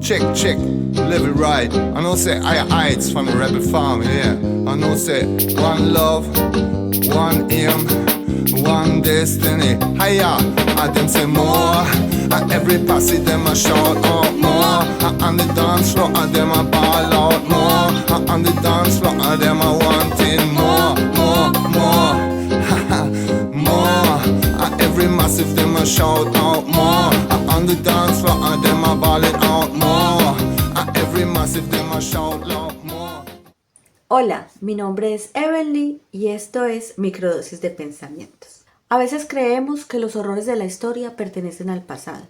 check, live it right. I know say I heights from the rebel farm, yeah. I know say one love, one aim, one destiny. Hiya, I them say more. And every passage them a shout out more. And the dance floor and them a ball out more. And the dance floor and them a wanting more. More. And every massive them a shout out more. And the dance floor and them a ball it out more. And every massive them a shout out more. Hola, mi nombre es Evelyn y esto es Microdosis de Pensamientos. A veces creemos que los horrores de la historia pertenecen al pasado,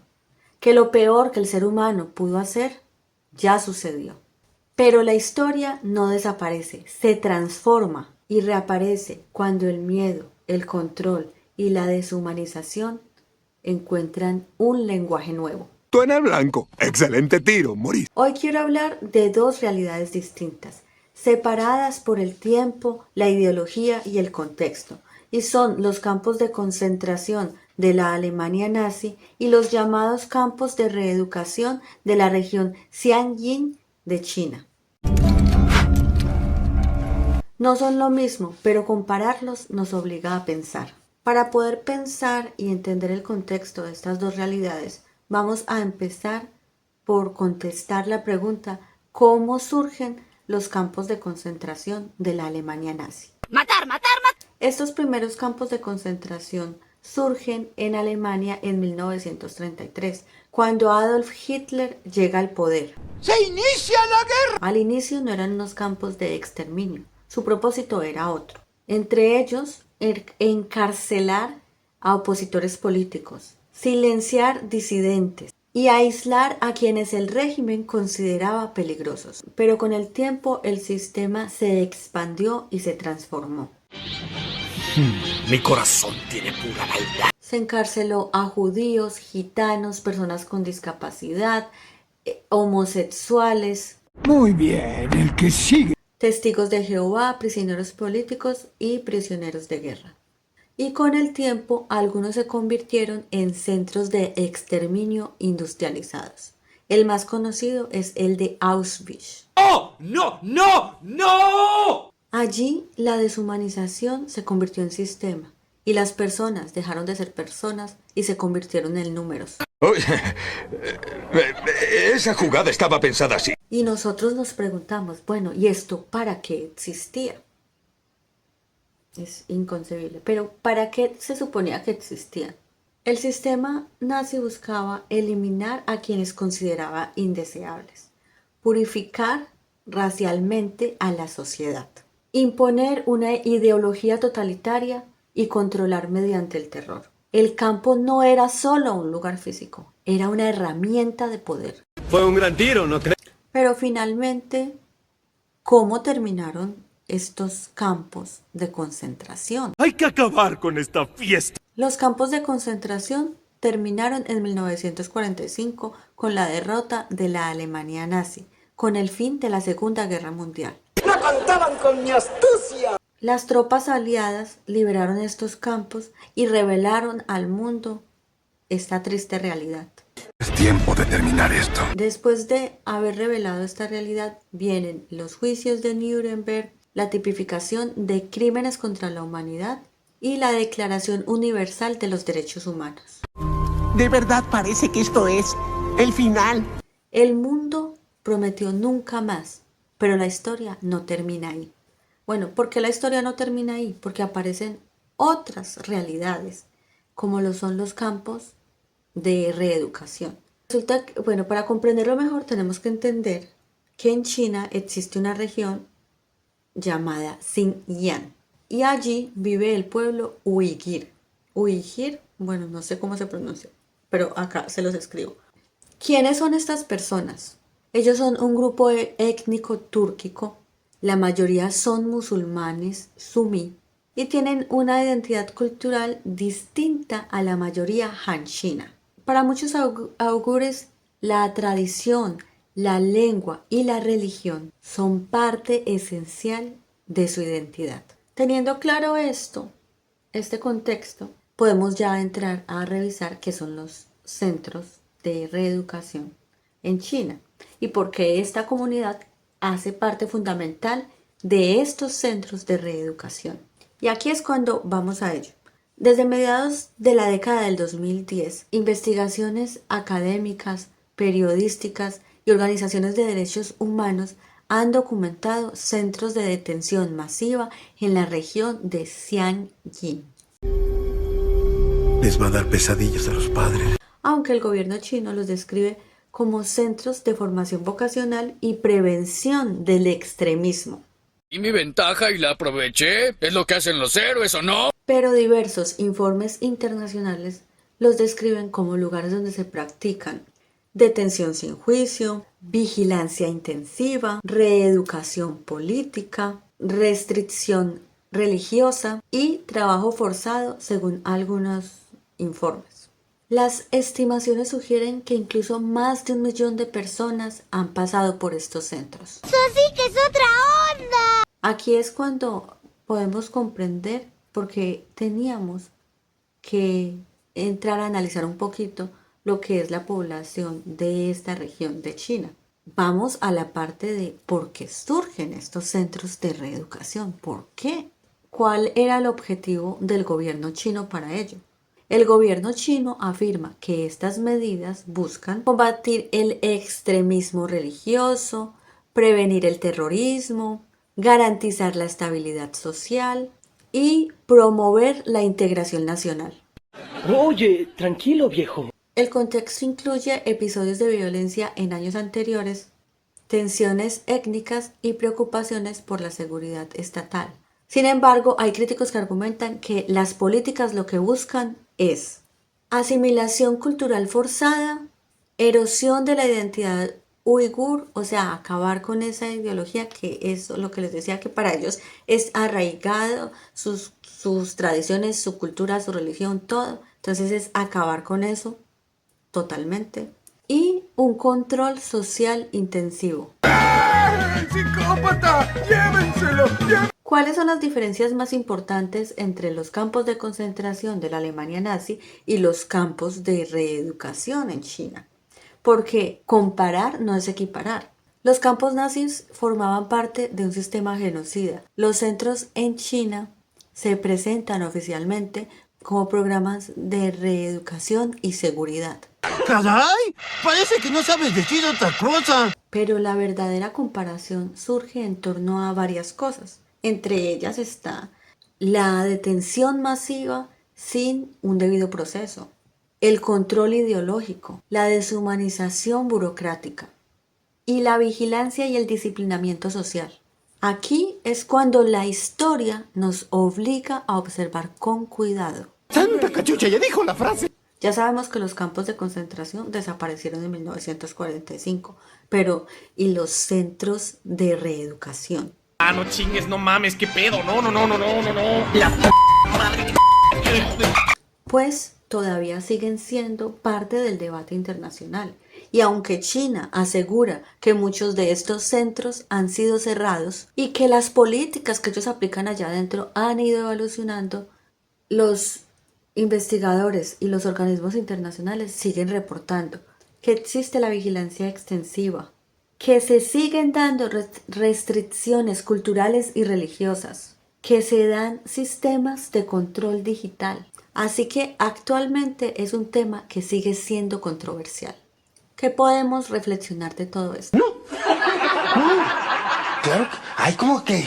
que lo peor que el ser humano pudo hacer ya sucedió. Pero la historia no desaparece, se transforma y reaparece cuando el miedo, el control y la deshumanización encuentran un lenguaje nuevo. Tú en el blanco. Excelente tiro, Maurice. Hoy quiero hablar de dos realidades distintas, separadas por el tiempo, la ideología y el contexto, y son los campos de concentración de la Alemania nazi y los llamados campos de reeducación de la región Xinjiang de China. No son lo mismo, pero compararlos nos obliga a pensar. Para poder pensar y entender el contexto de estas dos realidades, vamos a empezar por contestar la pregunta: ¿cómo surgen los campos de concentración de la Alemania nazi? ¡Matar! Estos primeros campos de concentración surgen en Alemania en 1933, cuando Adolf Hitler llega al poder. ¡Se inicia la guerra! Al inicio no eran unos campos de exterminio, su propósito era otro. Entre ellos, encarcelar a opositores políticos, silenciar disidentes y aislar a quienes el régimen consideraba peligrosos. Pero con el tiempo el sistema se expandió y se transformó. Mi corazón tiene pura maldad. Se encarceló a judíos, gitanos, personas con discapacidad, homosexuales, Muy bien, el que sigue. testigos de Jehová, prisioneros políticos y prisioneros de guerra. Y con el tiempo algunos se convirtieron en centros de exterminio industrializados. El más conocido es el de Auschwitz. ¡Oh! ¡No! ¡No! ¡No! Allí la deshumanización se convirtió en sistema y las personas dejaron de ser personas y se convirtieron en números. Oye, esa jugada estaba pensada así. Y nosotros nos preguntamos, bueno, ¿y esto para qué existía? Es inconcebible, pero ¿para qué se suponía que existían? El sistema nazi buscaba eliminar a quienes consideraba indeseables, purificar racialmente a la sociedad, imponer una ideología totalitaria y controlar mediante el terror. El campo no era solo un lugar físico, era una herramienta de poder. Fue un gran tiro, ¿no crees? Pero finalmente, ¿cómo terminaron estos campos de concentración? Hay que acabar con esta fiesta. Los campos de concentración terminaron en 1945 con la derrota de la Alemania nazi, con el fin de la Segunda Guerra Mundial. ¡No contaban con mi astucia! Las tropas aliadas liberaron estos campos y revelaron al mundo esta triste realidad. Es tiempo de terminar esto. Después de haber revelado esta realidad, vienen los juicios de Nuremberg, la tipificación de crímenes contra la humanidad y la Declaración Universal de los Derechos Humanos. De verdad parece que esto es el final. El mundo prometió nunca más, pero la historia no termina ahí. Bueno, ¿por qué la historia no termina ahí? Porque aparecen otras realidades, como lo son los campos de reeducación. Resulta que, bueno, para comprenderlo mejor tenemos que entender que en China existe una región llamada Xinjiang y allí vive el pueblo uigur. Uigur, bueno, no sé cómo se pronuncia, pero acá se los escribo. ¿Quiénes son estas personas? Ellos son un grupo étnico túrquico, la mayoría son musulmanes sumí y tienen una identidad cultural distinta a la mayoría hanchina. Para muchos augures, la tradición, la lengua y la religión son parte esencial de su identidad. Teniendo claro esto, este contexto, podemos ya entrar a revisar qué son los centros de reeducación en China y porque esta comunidad hace parte fundamental de estos centros de reeducación. Y aquí es cuando vamos a ello. Desde mediados de la década del 2010, investigaciones académicas, periodísticas y organizaciones de derechos humanos han documentado centros de detención masiva en la región de Xinjiang. Les va a dar pesadillas a los padres. Aunque el gobierno chino los describe como centros de formación vocacional y prevención del extremismo. Y mi ventaja y la aproveché. ¿Es lo que hacen los héroes o no? Pero diversos informes internacionales los describen como lugares donde se practican detención sin juicio, vigilancia intensiva, reeducación política, restricción religiosa y trabajo forzado, según algunos informes. Las estimaciones sugieren que incluso más de 1 millón de personas han pasado por estos centros. ¡Eso sí que es otra onda! Aquí es cuando podemos comprender por qué teníamos que entrar a analizar un poquito lo que es la población de esta región de China. Vamos a la parte de por qué surgen estos centros de reeducación. ¿Por qué? ¿Cuál era el objetivo del gobierno chino para ello? El gobierno chino afirma que estas medidas buscan combatir el extremismo religioso, prevenir el terrorismo, garantizar la estabilidad social y promover la integración nacional. Oye, tranquilo, viejo. El contexto incluye episodios de violencia en años anteriores, tensiones étnicas y preocupaciones por la seguridad estatal. Sin embargo, hay críticos que argumentan que las políticas lo que buscan es asimilación cultural forzada, erosión de la identidad uigur, o sea, acabar con esa ideología que es lo que les decía que para ellos es arraigado, sus tradiciones, su cultura, su religión, todo. Entonces es acabar con eso totalmente. Y un control social intensivo. ¡Psicópata! ¡Llévenselo! ¿Cuáles son las diferencias más importantes entre los campos de concentración de la Alemania nazi y los campos de reeducación en China? Porque comparar no es equiparar. Los campos nazis formaban parte de un sistema genocida. Los centros en China se presentan oficialmente como programas de reeducación y seguridad. ¡Caray! Parece que no sabes decir otra cosa. Pero la verdadera comparación surge en torno a varias cosas. Entre ellas está la detención masiva sin un debido proceso, el control ideológico, la deshumanización burocrática y la vigilancia y el disciplinamiento social. Aquí es cuando la historia nos obliga a observar con cuidado. ¡Santa cachucha! ¡Ya dijo la frase! Ya sabemos que los campos de concentración desaparecieron en 1945, pero ¿y los centros de reeducación? Ah, no chingues, no mames, qué pedo. No. La madre. Pues todavía siguen siendo parte del debate internacional. Y aunque China asegura que muchos de estos centros han sido cerrados y que las políticas que ellos aplican allá adentro han ido evolucionando, los investigadores y los organismos internacionales siguen reportando que existe la vigilancia extensiva, que se siguen dando restricciones culturales y religiosas, que se dan sistemas de control digital. Así que actualmente es un tema que sigue siendo controversial. ¿Qué podemos reflexionar de todo esto? Claro, hay como que...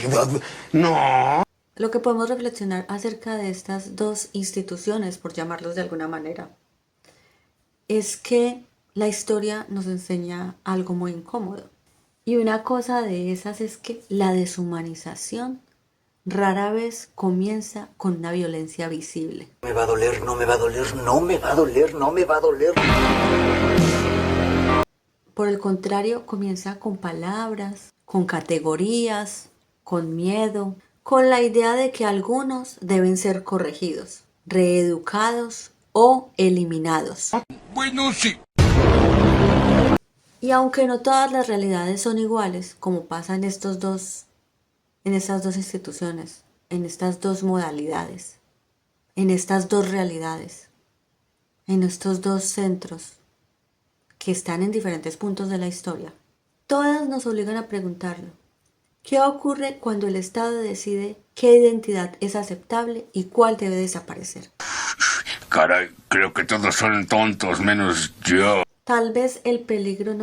No. Lo que podemos reflexionar acerca de estas dos instituciones, por llamarlos de alguna manera, es que la historia nos enseña algo muy incómodo. Y una cosa de esas es que la deshumanización rara vez comienza con una violencia visible. Me va a doler, no me va a doler, no me va a doler, no me va a doler. Por el contrario, comienza con palabras, con categorías, con miedo, con la idea de que algunos deben ser corregidos, reeducados o eliminados. Bueno, sí. Y aunque no todas las realidades son iguales, como pasa en estas dos instituciones, en estas dos modalidades, en estas dos realidades, en estos dos centros, que están en diferentes puntos de la historia, todas nos obligan a preguntarlo. ¿Qué ocurre cuando el Estado decide qué identidad es aceptable y cuál debe desaparecer? Caray, creo que todos son tontos menos yo. Tal vez el peligro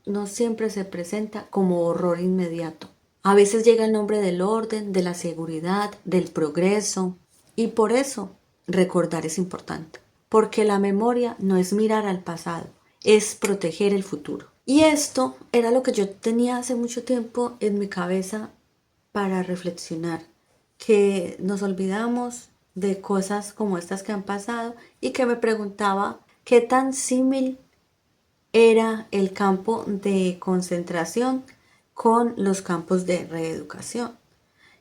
no siempre se presenta como horror inmediato. A veces llega el nombre del orden, de la seguridad, del progreso, y por eso recordar es importante. Porque la memoria no es mirar al pasado, es proteger el futuro. Y esto era lo que yo tenía hace mucho tiempo en mi cabeza para reflexionar, que nos olvidamos de cosas como estas que han pasado y que me preguntaba qué tan símil era el campo de concentración con los campos de reeducación.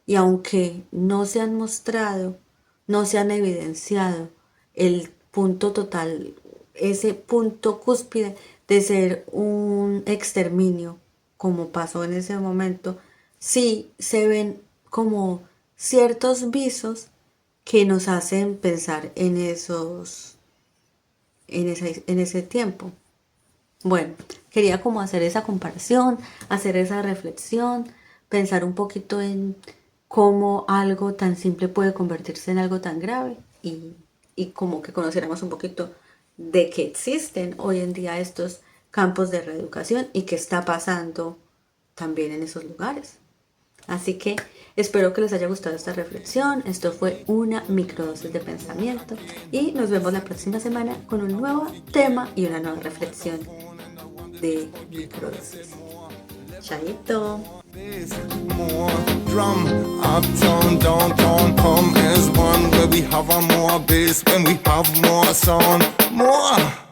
Y aunque no se han mostrado, no se han evidenciado el punto total, ese punto cúspide de ser un exterminio, como pasó en ese momento, sí se ven como ciertos visos que nos hacen pensar en ese tiempo. Bueno, quería como hacer esa comparación, hacer esa reflexión, pensar un poquito en cómo algo tan simple puede convertirse en algo tan grave y como que conociéramos un poquito de que existen hoy en día estos campos de reeducación y qué está pasando también en esos lugares. Así que espero que les haya gustado esta reflexión. Esto fue una microdosis de pensamiento y nos vemos la próxima semana con un nuevo tema y una nueva reflexión de microdosis. Chaito. More drum, uptown, downtown, come as one. Where we have a more bass, when we have more sound, more.